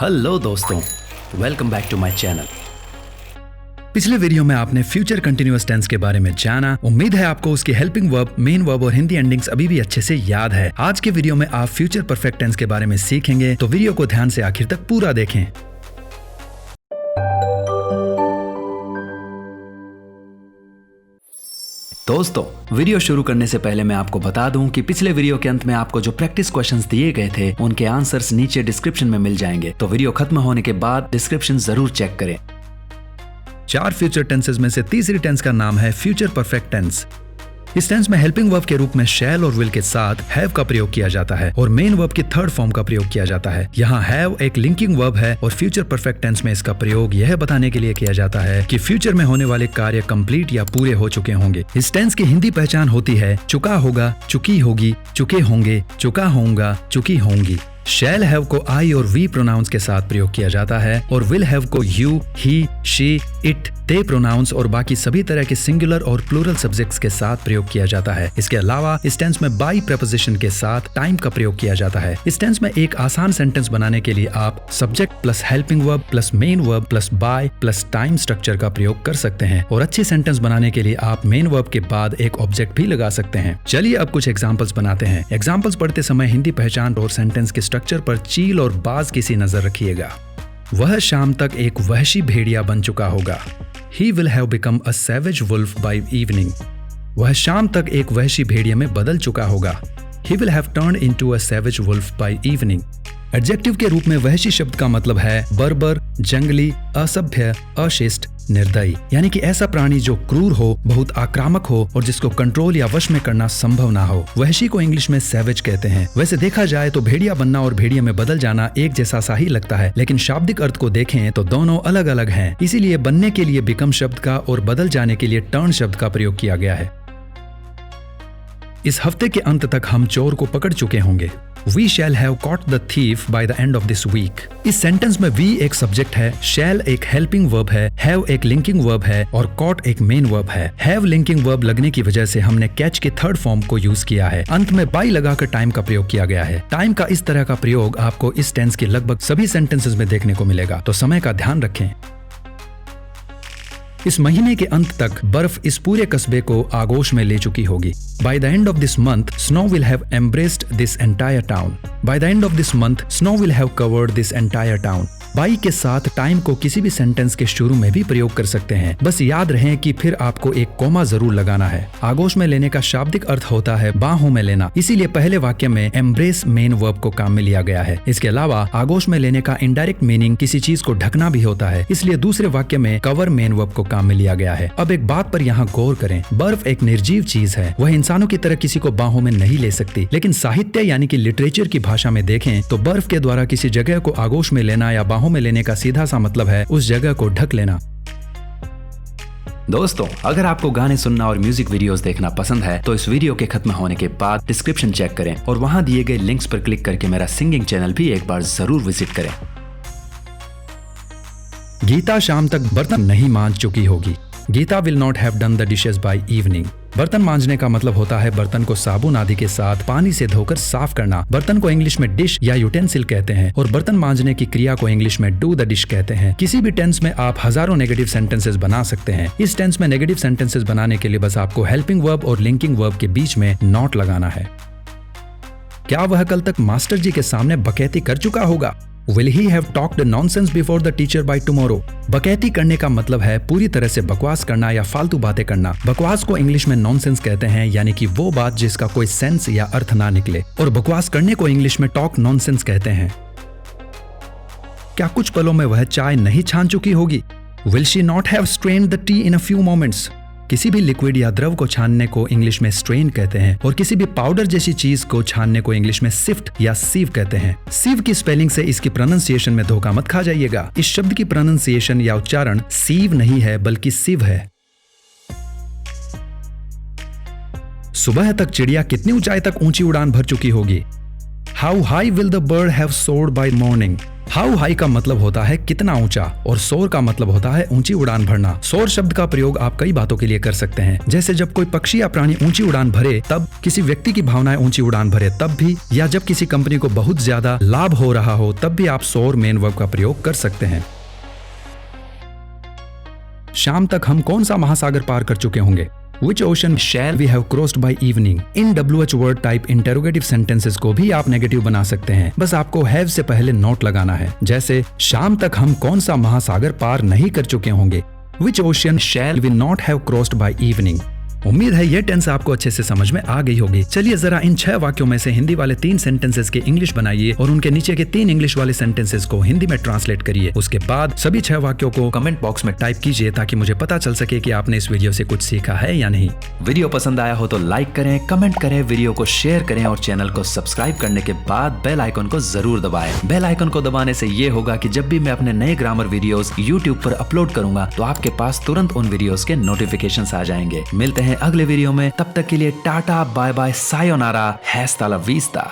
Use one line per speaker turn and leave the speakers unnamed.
Hello दोस्तों, welcome back to my channel.
पिछले video में आपने फ्यूचर कंटिन्यूअस टेंस के बारे में जाना। उम्मीद है आपको उसकी हेल्पिंग वर्ब, मेन वर्ब और हिंदी एंडिंग्स अभी भी अच्छे से याद है। आज के वीडियो में आप फ्यूचर परफेक्ट टेंस के बारे में सीखेंगे, तो वीडियो को ध्यान से आखिर तक पूरा देखें।
दोस्तों, वीडियो शुरू करने से पहले मैं आपको बता दूं कि पिछले वीडियो के अंत में आपको जो प्रैक्टिस क्वेश्चंस दिए गए थे उनके आंसर्स नीचे डिस्क्रिप्शन में मिल जाएंगे, तो वीडियो खत्म होने के बाद डिस्क्रिप्शन जरूर चेक करें।
4 फ्यूचर टेंसेस में से तीसरी टेंस का नाम है फ्यूचर परफेक्ट टेंस। इस टेंस में हेल्पिंग वर्ब के रूप में शैल और विल के साथ हैव का प्रयोग किया जाता है और मेन वर्ब की थर्ड फॉर्म का प्रयोग किया जाता है। यहाँ हैव एक लिंकिंग वर्ब है और फ्यूचर परफेक्ट टेंस में इसका प्रयोग यह बताने के लिए किया जाता है कि फ्यूचर में होने वाले कार्य कंप्लीट या पूरे हो चुके होंगे। इस टेंस की हिंदी पहचान होती है चुका होगा, चुकी होगी, चुके होंगे, चुका होऊंगा, चुकी होंगी। शैल हैव को आई और वी प्रोनाउंस के साथ प्रयोग किया जाता है और विल हैव को you, he, she, it, they pronoun और बाकी सभी तरह के सिंगुलर और प्लूरल सब्जेक्ट्स के साथ प्रयोग किया जाता है। इसके अलावा इस टेंस में बाय प्रीपोजिशन के साथ टाइम का प्रयोग किया जाता है। इस टेंस में एक आसान सेंटेंस बनाने के लिए आप subject plus helping verb plus main verb plus by plus time structure का प्रयोग कर सकते हैं और अच्छे सेंटेंस बनाने के लिए आप मेन वर्ब के बाद एक ऑब्जेक्ट भी लगा सकते हैं। चलिए अब कुछ एग्जाम्पल्स बनाते हैं। एग्जाम्पल्स पढ़ते समय हिंदी पहचान और सेंटेंस के स्ट्रक्चर पर चील और बाज की सी नजर रखिएगा। वह शाम तक एक वहशी भेड़िया बन चुका होगा। He will have become a savage wolf by evening. वह शाम तक एक वहशी भेड़िया में बदल चुका होगा। He will have turned into a savage wolf by evening. Adjective के रूप में वहशी शब्द का मतलब है बर्बर, जंगली, असभ्य, अशिष्ट, निर्दयी, यानी कि ऐसा प्राणी जो क्रूर हो, बहुत आक्रामक हो और जिसको कंट्रोल या वश में करना संभव ना हो। वहशी को इंग्लिश में सैवेज कहते हैं। वैसे देखा जाए तो भेड़िया बनना और भेड़िया में बदल जाना एक जैसा सा ही लगता है, लेकिन शाब्दिक अर्थ को देखें तो दोनों अलग अलग हैं। इसीलिए बनने के लिए बिकम शब्द का और बदल जाने के लिए टर्न शब्द का प्रयोग किया गया है। इस हफ्ते के अंत तक हम चोर को पकड़ चुके होंगे। We shall have caught the thief by the end of this week. इस सेंटेंस में we एक सब्जेक्ट है, shall एक हेल्पिंग वर्ब है, have एक लिंकिंग वर्ब है और caught एक मेन वर्ब है। have लिंकिंग वर्ब लगने की वजह से हमने catch के थर्ड फॉर्म को यूज किया है। अंत में by लगाकर टाइम का प्रयोग किया गया है। टाइम का इस तरह का प्रयोग आपको इस टेंस के लगभग सभी सेंटेंसेस में देखने को मिलेगा, तो समय का ध्यान रखें। इस महीने के अंत तक बर्फ इस पूरे कस्बे को आगोश में ले चुकी होगी। By the end of this month, snow will have embraced this entire town. By the end of this month, snow will have covered this entire town. By के साथ टाइम को किसी भी सेंटेंस के शुरू में भी प्रयोग कर सकते हैं। बस याद रहे कि फिर आपको एक कोमा जरूर लगाना है। आगोश में लेने का शाब्दिक अर्थ होता है बाहों में लेना, इसीलिए पहले वाक्य में एम्ब्रेस मेन वर्ब को काम में लिया गया है। इसके अलावा आगोश में लेने का इनडायरेक्ट मीनिंग किसी चीज को ढकना भी होता है, इसलिए दूसरे वाक्य में कवर मेन वर्ब को काम में लिया गया है। अब एक बात पर यहाँ गौर करें, बर्फ एक निर्जीव चीज है, वह इंसानों की तरह किसी को बाहों में नहीं ले सकती। लेकिन साहित्य यानी कि लिटरेचर की भाषा में देखें तो बर्फ के द्वारा किसी जगह को आगोश में लेना या बाहों में लेने का सीधा सा मतलब है उस जगह को ढक लेना।
दोस्तों, अगर आपको गाने सुनना और म्यूजिक वीडियोस देखना पसंद है तो इस वीडियो के खत्म होने के बाद डिस्क्रिप्शन चेक करें और वहां दिए गए लिंक्स पर क्लिक करके मेरा सिंगिंग चैनल भी एक बार जरूर विजिट करें।
गीता शाम तक बर्तन नहीं मांज चुकी होगी। Gita will not have done the dishes by evening. बर्तन मांजने का मतलब होता है बर्तन को साबुन आदि के साथ पानी से धोकर साफ करना। बर्तन को इंग्लिश में डिश या यूटेंसिल कहते हैं और बर्तन मांजने की क्रिया को इंग्लिश में डू द डिश कहते हैं। किसी भी टेंस में आप हजारों नेगेटिव सेंटेंसेस बना सकते हैं। इस टेंस में नेगेटिव सेंटेंसेस बनाने के लिए बस आपको हेल्पिंग वर्ब और लिंकिंग वर्ब के बीच में नॉट लगाना है। क्या वह कल तक मास्टर जी के सामने बकैती कर चुका होगा? Will he have talked nonsense before the teacher by tomorrow? बकैती करने का मतलब है पूरी तरह से बकवास करना या फालतू बातें करना। बकवास को इंग्लिश में नॉनसेंस कहते हैं, यानी कि वो बात जिसका कोई सेंस या अर्थ ना निकले, और बकवास करने को इंग्लिश में टॉक नॉनसेंस कहते हैं। क्या कुछ पलों में वह चाय नहीं छान चुकी होगी? Will she not have strained the tea in a few moments? किसी भी लिक्विड या द्रव को छानने को इंग्लिश में स्ट्रेन कहते हैं और किसी भी पाउडर जैसी चीज को छानने को इंग्लिश में सिफ्ट या सीव कहते हैं। सीव की स्पेलिंग से इसकी प्रोनाउंसिएशन में धोखा मत खा जाइएगा। इस शब्द की प्रोनाउंसिएशन या उच्चारण सीव नहीं है बल्कि सिव है। सुबह तक चिड़िया कितनी ऊंचाई तक ऊंची उड़ान भर चुकी होगी? How high will the bird have soared by morning. How high का मतलब होता है कितना ऊंचा और सोर का मतलब होता है ऊंची उड़ान भरना। सोर शब्द का प्रयोग आप कई बातों के लिए कर सकते हैं, जैसे जब कोई पक्षी या प्राणी ऊंची उड़ान भरे तब किसी व्यक्ति की भावनाएं ऊंची उड़ान भरे तब भी, या जब किसी कंपनी को बहुत ज्यादा लाभ हो रहा हो तब भी आप सो और मेन वर्ब का प्रयोग कर सकते हैं। शाम तक हम कौन सा महासागर पार कर चुके होंगे? Which ocean shall we have crossed by evening? In WH word type interrogative sentences को भी आप नेगेटिव बना सकते हैं, बस आपको have से पहले नोट लगाना है। जैसे शाम तक हम कौन सा महासागर पार नहीं कर चुके होंगे? Which ocean shall we not have crossed by evening? उम्मीद है ये टेंस आपको अच्छे से समझ में आ गई होगी। चलिए जरा इन 6 वाक्यों में से हिंदी वाले 3 सेंटेंसेस के इंग्लिश बनाइए और उनके नीचे के 3 इंग्लिश वाले सेंटेंसेस को हिंदी में ट्रांसलेट करिए। उसके बाद सभी 6 वाक्यों को कमेंट बॉक्स में टाइप कीजिए ताकि मुझे पता चल सके कि आपने इस वीडियो से कुछ सीखा है या नहीं।
वीडियो पसंद आया हो तो लाइक करें, कमेंट करें, वीडियो को शेयर करें और चैनल को सब्सक्राइब करने के बाद बेल आइकन को जरूर दबाएं। बेल आइकन को दबाने से ये होगा कि जब भी मैं अपने नए ग्रामर वीडियोस यूट्यूब पर अपलोड करूंगा तो आपके पास तुरंत उन वीडियोस के नोटिफिकेशंस आ जाएंगे। मिलते हैं अगले वीडियो में, तब तक के लिए टाटा, बाय बाय, सायोनारा, हैस्ता ला विस्ता।